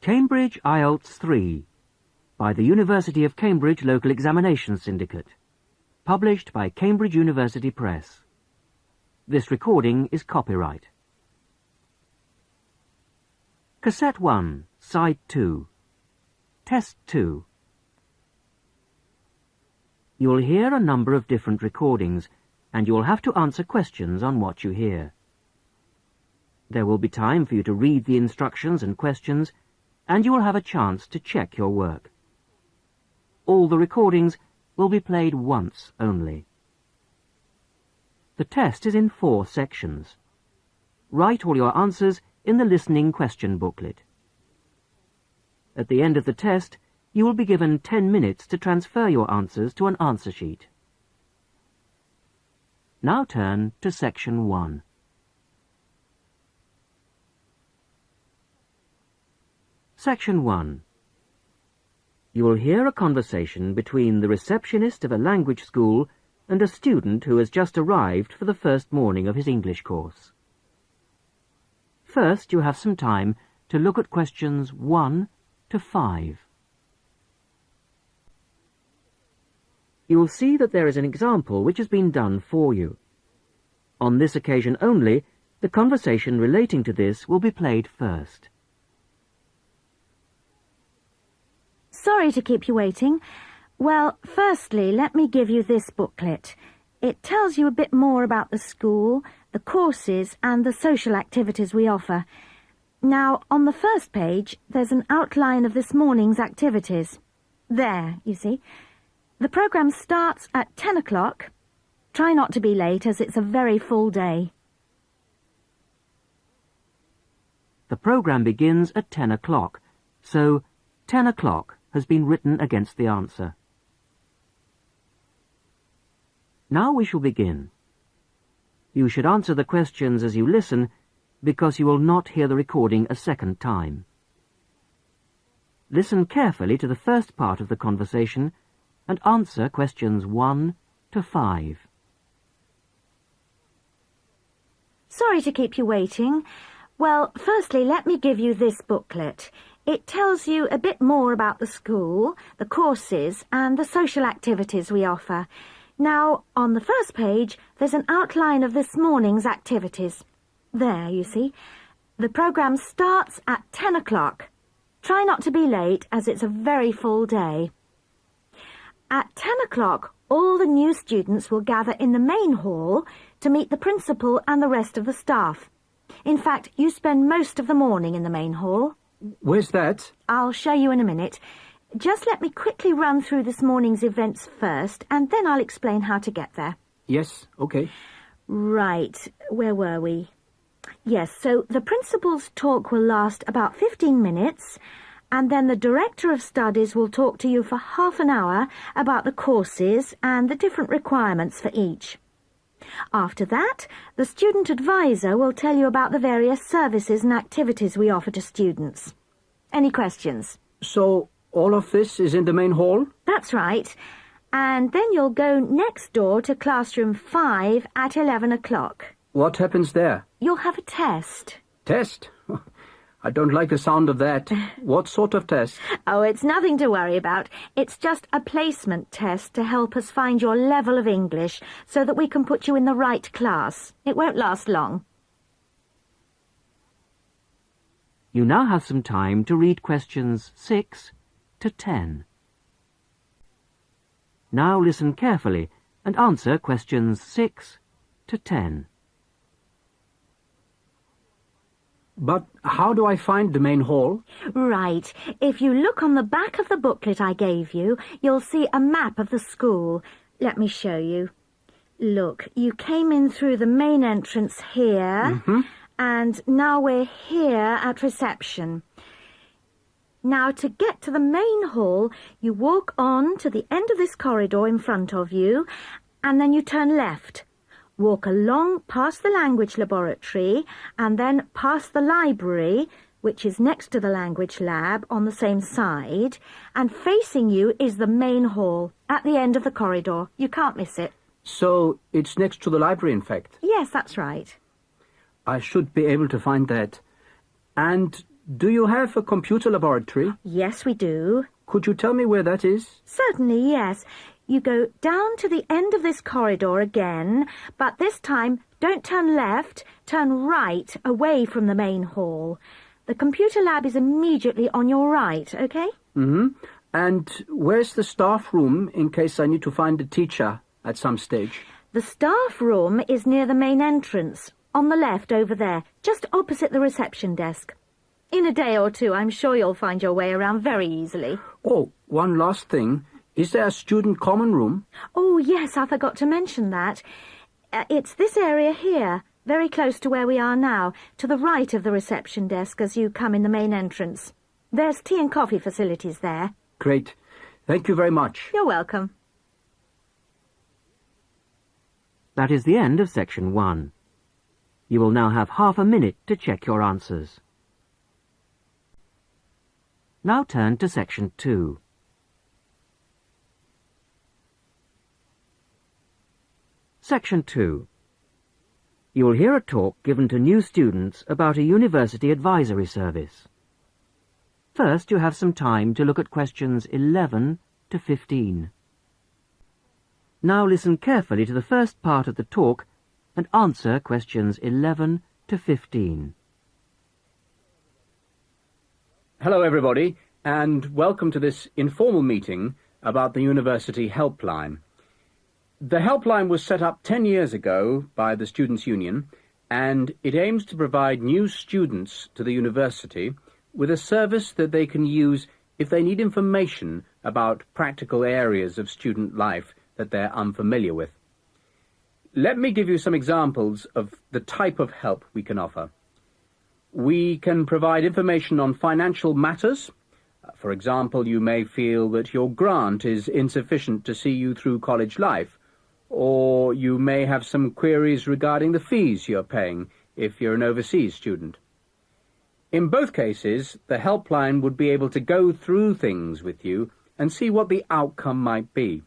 Cambridge Ielts 3 by the University of Cambridge Local Examination Syndicate. Published by Cambridge University Press. This recording is copyright. Cassette 1, Side 2. Test 2. You will hear a number of different recordings, and you will have to answer questions on what you hear. There will be time for you to read the instructions and questions, and you will have a chance to check your work. All the recordings will be played once only. The test is in 4 sections. Write all your answers in the listening question booklet. At the end of the test, you will be given 10 minutes to transfer your answers to an answer sheet. Now turn to Section 1. Section 1. You will hear a conversation between the receptionist of a language school and a student who has just arrived for the first morning of his English course. First, you have some time to look at questions 1 to 5. You will see that there is an example which has been done for you. On this occasion only, the conversation relating to this will be played first. Sorry to keep you waiting. Well, firstly, let me give you this booklet. It tells you a bit more about the school, the courses and the social activities we offer. Now, on the first page, there's an outline of this morning's activities. There, you see. The programme starts at 10 o'clock. Try not to be late, as it's a very full day. The programme begins at 10 o'clock, so 10 o'clock has been written against the answer. Now we shall begin. You should answer the questions as you listen, because you will not hear the recording a second time. Listen carefully to the first part of the conversation and answer questions 1 to 5. Sorry to keep you waiting. Well, firstly, let me give you this booklet. It tells you a bit more about the school, the courses and the social activities we offer. Now, on the first page, there's an outline of this morning's activities. There, you see. The programme starts at 10 o'clock. Try not to be late, as it's a very full day. At 10 o'clock, all the new students will gather in the main hall to meet the principal and the rest of the staff. In fact, you spend most of the morning in the main hall. Where's that? I'll show you in a minute. Just let me quickly run through this morning's events first, and then I'll explain how to get there. Yes, okay. Right, where were we? Yes, so the principal's talk will last about 15 minutes, and then the director of studies will talk to you for half an hour about the courses and the different requirements for each. After that, the student advisor will tell you about the various services and activities we offer to students. Any questions? So, all of this is in the main hall? That's right. And then you'll go next door to classroom 5 at 11 o'clock. What happens there? You'll have a test. Test? I don't like the sound of that. What sort of test? Oh, it's nothing to worry about. It's just a placement test to help us find your level of English so that we can put you in the right class. It won't last long. You now have some time to read questions 6 to 10. Now listen carefully and answer questions 6 to 10. But how do I find the main hall? Right. If you look on the back of the booklet I gave you, you'll see a map of the school. Let me show you. Look, you came in through the main entrance here, and now we're here at reception. Now, to get to the main hall, you walk on to the end of this corridor in front of you, and then you turn left. Walk along past the language laboratory and then past the library, which is next to the language lab on the same side, and facing you is the main hall at the end of the corridor. You can't miss it. So it's next to the library, in fact? Yes, that's right. I should be able to find that. And Do you have a computer laboratory? Yes, we do. Could you tell me where that is? Certainly, yes. You go down to the end of this corridor again, but this time don't turn left, turn right, away from the main hall. The computer lab is immediately on your right, OK? Mm-hmm. And where's the staff room in case I need to find a teacher at some stage? The staff room is near the main entrance, on the left over there, just opposite the reception desk. In a day or two, I'm sure you'll find your way around very easily. Oh, one last thing. Is there a student common room? Oh, yes, I forgot to mention that. It's this area here, very close to where we are now, to the right of the reception desk as you come in the main entrance. There's tea and coffee facilities there. Great. Thank you very much. You're welcome. That is the end of section 1. You will now have half a minute to check your answers. Now turn to section 2. Section 2. You will hear a talk given to new students about a university advisory service. First, you have some time to look at questions 11 to 15. Now listen carefully to the first part of the talk and answer questions 11 to 15. Hello, everybody, and welcome to this informal meeting about the University Helpline. The helpline was set up 10 years ago by the Students' Union, and it aims to provide new students to the university with a service that they can use if they need information about practical areas of student life that they're unfamiliar with. Let me give you some examples of the type of help we can offer. We can provide information on financial matters. For example, you may feel that your grant is insufficient to see you through college life, or you may have some queries regarding the fees you're paying if you're an overseas student. In both cases, the helpline would be able to go through things with you and see what the outcome might be.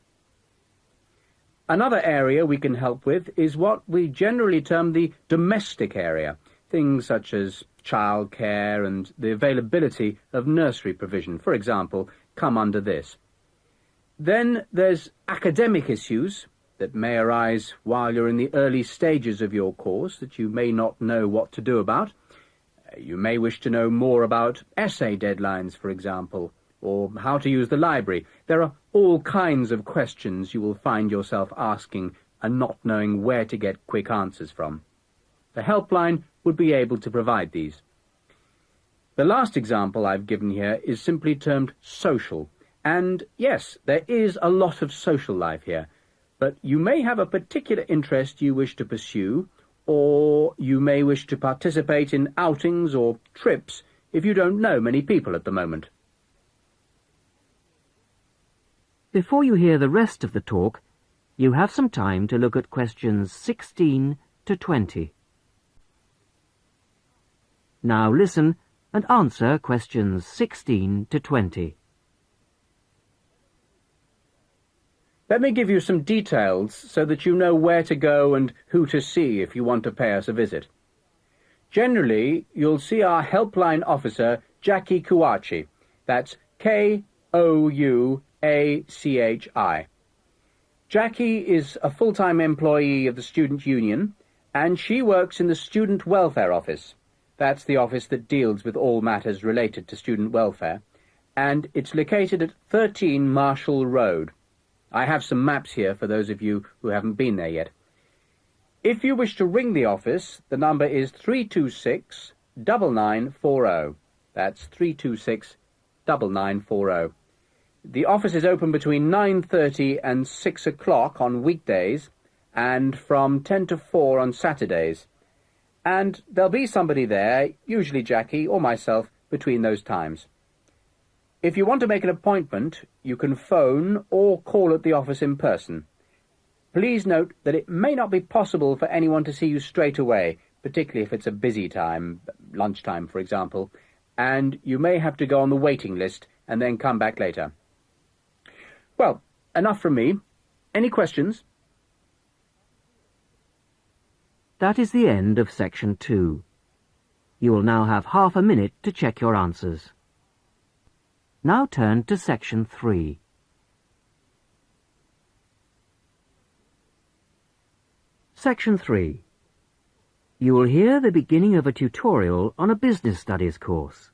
Another area we can help with is what we generally term the domestic area, things such as childcare and the availability of nursery provision, for example, come under this. Then there's academic issues that may arise while you're in the early stages of your course that you may not know what to do about. You may wish to know more about essay deadlines, for example, or how to use the library. There are all kinds of questions you will find yourself asking and not knowing where to get quick answers from. The helpline would be able to provide these. The last example I've given here is simply termed social. And yes, there is a lot of social life here, but you may have a particular interest you wish to pursue, or you may wish to participate in outings or trips if you don't know many people at the moment. Before you hear the rest of the talk, you have some time to look at questions 16 to 20. Now listen and answer questions 16 to 20. Let me give you some details so that you know where to go and who to see if you want to pay us a visit. Generally, you'll see our helpline officer, Jackie Kouachi. That's Kouachi. Jackie is a full-time employee of the Student Union, and she works in the Student Welfare Office. That's the office that deals with all matters related to student welfare, and it's located at 13 Marshall Road. I have some maps here for those of you who haven't been there yet. If you wish to ring the office, the number is 326-9940. That's 326-9940. The office is open between 9:30 and 6 o'clock on weekdays and from 10 to 4 on Saturdays. And there'll be somebody there, usually Jackie or myself, between those times. If you want to make an appointment, you can phone or call at the office in person. Please note that it may not be possible for anyone to see you straight away, particularly if it's a busy time, lunchtime for example, and you may have to go on the waiting list and then come back later. Well, enough from me. Any questions? That is the end of section 2. You will now have half a minute to check your answers. Now turn to Section 3. Section 3. You will hear the beginning of a tutorial on a business studies course.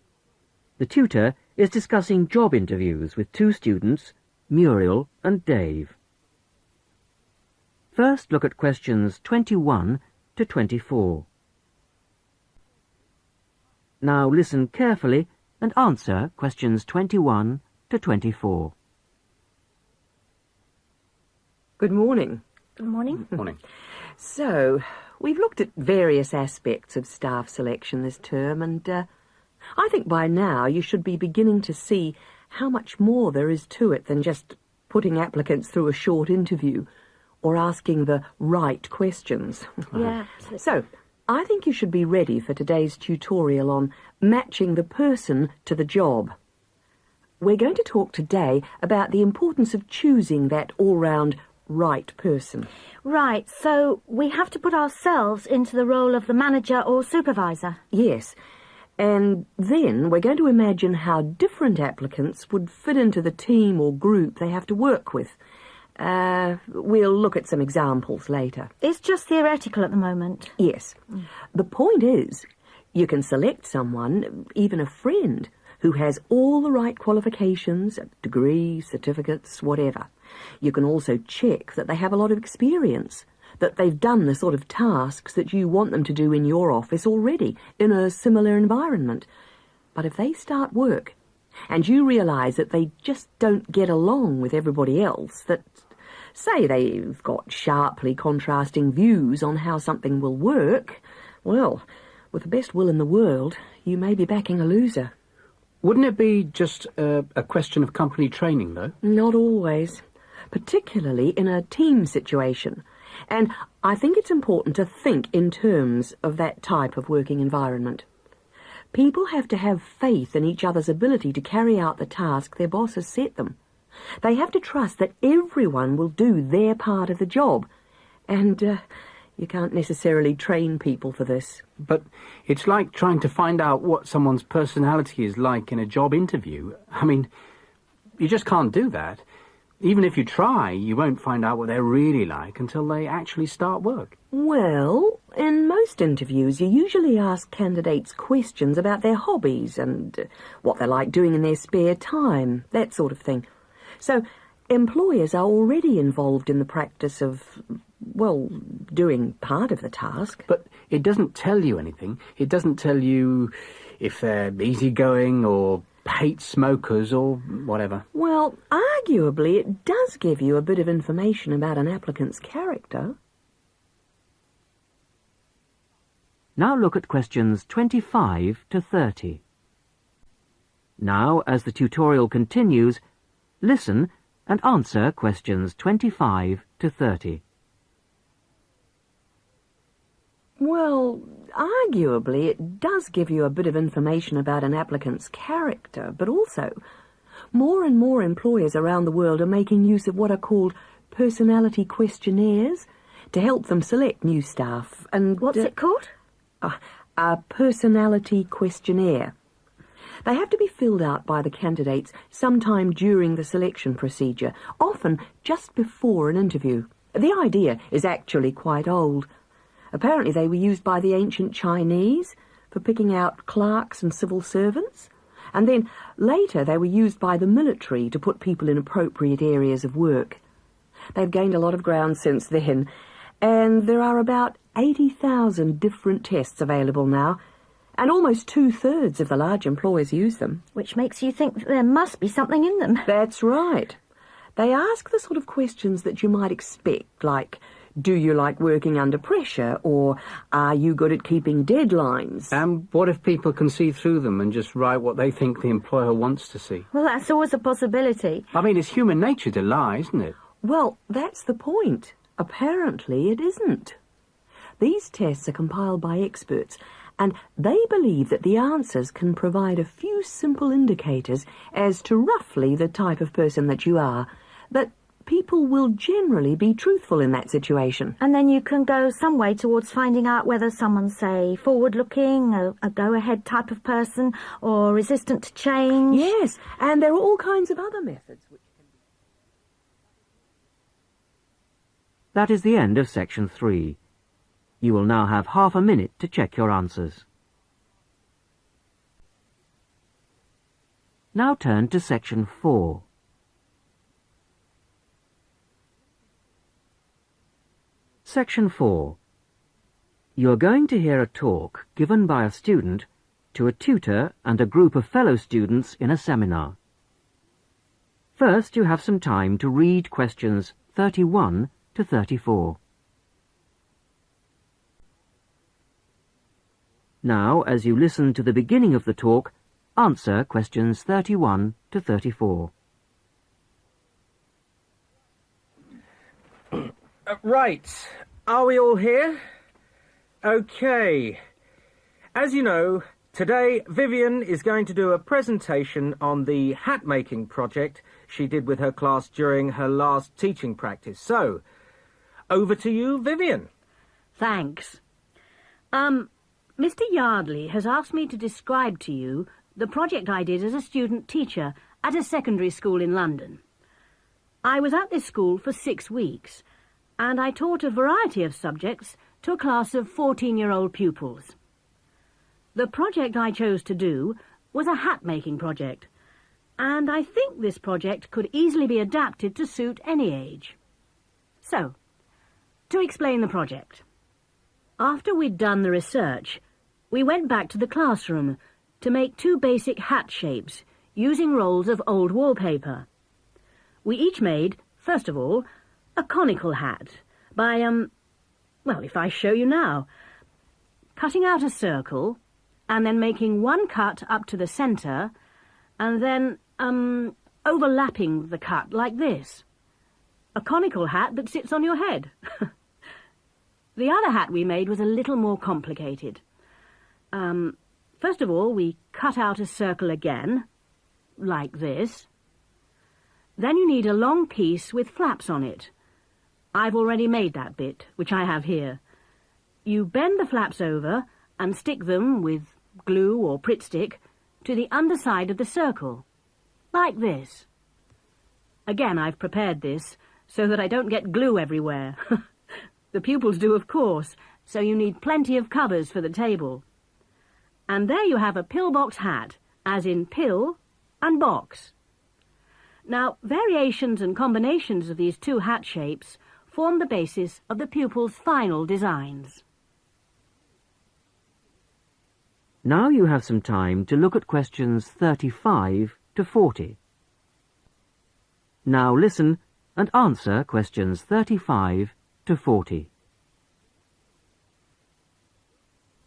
The tutor is discussing job interviews with two students, Muriel and Dave. First, look at questions 21 to 24. Now listen carefully and answer questions 21 to 24. Good morning. Good morning. Morning. So, we've looked at various aspects of staff selection this term, and I think by now you should be beginning to see how much more there is to it than just putting applicants through a short interview or asking the right questions. Yeah, absolutely. So, I think you should be ready for today's tutorial on matching the person to the job. We're going to talk today about the importance of choosing that all-round right person. Right, so we have to put ourselves into the role of the manager or supervisor. Yes, and then we're going to imagine how different applicants would fit into the team or group they have to work with. We'll look at some examples later. It's just theoretical at the moment. Yes. The point is, you can select someone, even a friend, who has all the right qualifications, degrees, certificates, whatever. You can also check that they have a lot of experience, that they've done the sort of tasks that you want them to do in your office already, in a similar environment. But if they start work, and you realise that they just don't get along with everybody else, that, say, they've got sharply contrasting views on how something will work, well, with the best will in the world, you may be backing a loser. Wouldn't it be just a question of company training, though? Not always, particularly in a team situation. And I think it's important to think in terms of that type of working environment. People have to have faith in each other's ability to carry out the task their boss has set them. They have to trust that everyone will do their part of the job. And you can't necessarily train people for this. But it's like trying to find out what someone's personality is like in a job interview. I mean, you just can't do that. Even if you try, you won't find out what they're really like until they actually start work. Well, in most interviews, you usually ask candidates questions about their hobbies and what they like doing in their spare time, that sort of thing. So, employers are already involved in the practice of, well, doing part of the task. But it doesn't tell you anything. It doesn't tell you if they're easygoing or hate smokers or whatever. Well, arguably it does give you a bit of information about an applicant's character. Now look at questions 25 to 30. Now, as the tutorial continues, listen and answer questions 25 to 30. Well, arguably it does give you a bit of information about an applicant's character, but also more and more employers around the world are making use of what are called personality questionnaires to help them select new staff. And What's it called? A personality questionnaire. They have to be filled out by the candidates sometime during the selection procedure, often just before an interview. The idea is actually quite old. Apparently they were used by the ancient Chinese for picking out clerks and civil servants, and then later they were used by the military to put people in appropriate areas of work. They've gained a lot of ground since then, and there are about 80,000 different tests available now, and almost 2/3 of the large employers use them. Which makes you think that there must be something in them. That's right. They ask the sort of questions that you might expect, like, do you like working under pressure, or are you good at keeping deadlines? And what if people can see through them and just write what they think the employer wants to see? Well, that's always a possibility. I mean, it's human nature to lie, isn't it? Well, that's the point. Apparently it isn't. These tests are compiled by experts, and they believe that the answers can provide a few simple indicators as to roughly the type of person that you are. But people will generally be truthful in that situation. And then you can go some way towards finding out whether someone's, say, forward-looking, a go-ahead type of person, or resistant to change. Yes, and there are all kinds of other methods which can be... That is the end of section 3. You will now have half a minute to check your answers. Now turn to section 4. Section 4. You are going to hear a talk given by a student to a tutor and a group of fellow students in a seminar. First, you have some time to read questions 31 to 34. Now, as you listen to the beginning of the talk, answer questions 31 to 34. Right. Are we all here? Okay. As you know, today Vivian is going to do a presentation on the hat-making project she did with her class during her last teaching practice. So, over to you, Vivian. Thanks. Mr. Yardley has asked me to describe to you the project I did as a student teacher at a secondary school in London. I was at this school for 6 weeks, and I taught a variety of subjects to a class of 14-year-old pupils. The project I chose to do was a hat-making project, and I think this project could easily be adapted to suit any age. So, to explain the project. After we'd done the research, we went back to the classroom to make 2 basic hat shapes using rolls of old wallpaper. We each made, first of all, a conical hat by, well, if I show you now, cutting out a circle and then making 1 cut up to the centre and then, overlapping the cut like this. A conical hat that sits on your head. The other hat we made was a little more complicated. First of all, we cut out a circle again, like this. Then you need a long piece with flaps on it. I've already made that bit, which I have here. You bend the flaps over and stick them with glue or Pritt stick to the underside of the circle, like this. Again, I've prepared this so that I don't get glue everywhere. The pupils do, of course, so you need plenty of covers for the table. And there you have a pillbox hat, as in pill and box. Now, variations and combinations of these 2 hat shapes form the basis of the pupils' final designs. Now you have some time to look at questions 35 to 40. Now listen and answer questions 35 to 40.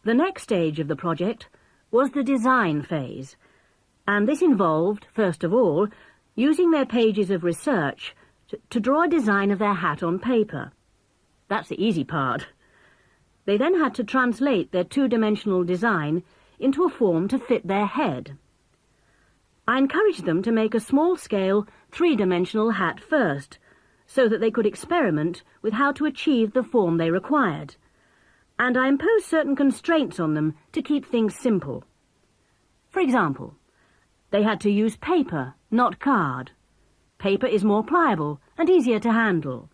The next stage of the project was the design phase, and this involved, first of all, using their pages of research to draw a design of their hat on paper. That's the easy part. They then had to translate their 2-dimensional design into a form to fit their head. I encouraged them to make a small-scale 3-dimensional hat first, so that they could experiment with how to achieve the form they required. And I imposed certain constraints on them to keep things simple. For example, they had to use paper, not card. Paper is more pliable and easier to handle.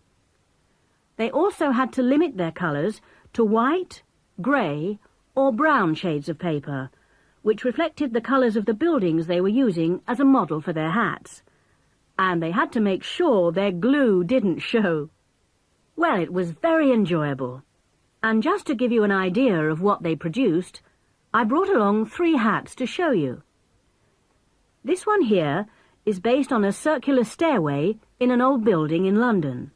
They also had to limit their colours to white, grey or brown shades of paper, which reflected the colours of the buildings they were using as a model for their hats. And they had to make sure their glue didn't show. Well, it was very enjoyable. And just to give you an idea of what they produced, I brought along 3 hats to show you. This one here is based on a circular stairway in an old building in London.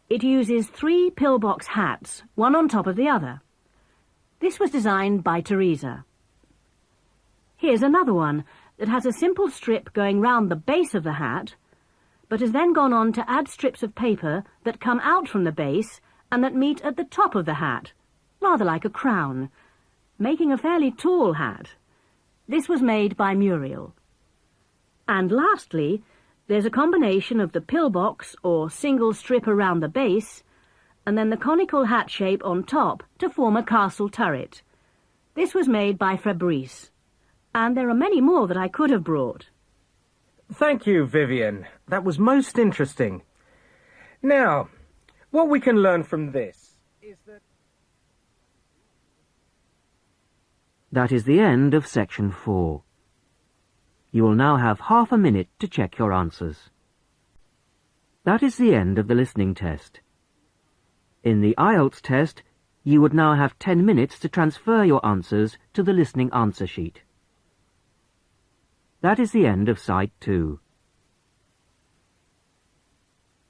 It uses 3 pillbox hats, one on top of the other. This was designed by Teresa. Here's another one that has a simple strip going round the base of the hat, but has then gone on to add strips of paper that come out from the base and that meet at the top of the hat, rather like a crown, making a fairly tall hat. This was made by Muriel. And lastly, There's a combination of the pillbox or single strip around the base, and then the conical hat shape on top to form a castle turret. This was made by Fabrice, and there are many more that I could have brought. Thank you, Vivian. That was most interesting. Now, what we can learn from this is that... That is the end of section 4. You will now have half a minute to check your answers. That is the end of the listening test. In the Ielts test, you would now have 10 minutes to transfer your answers to the listening answer sheet. That is the end of side 2.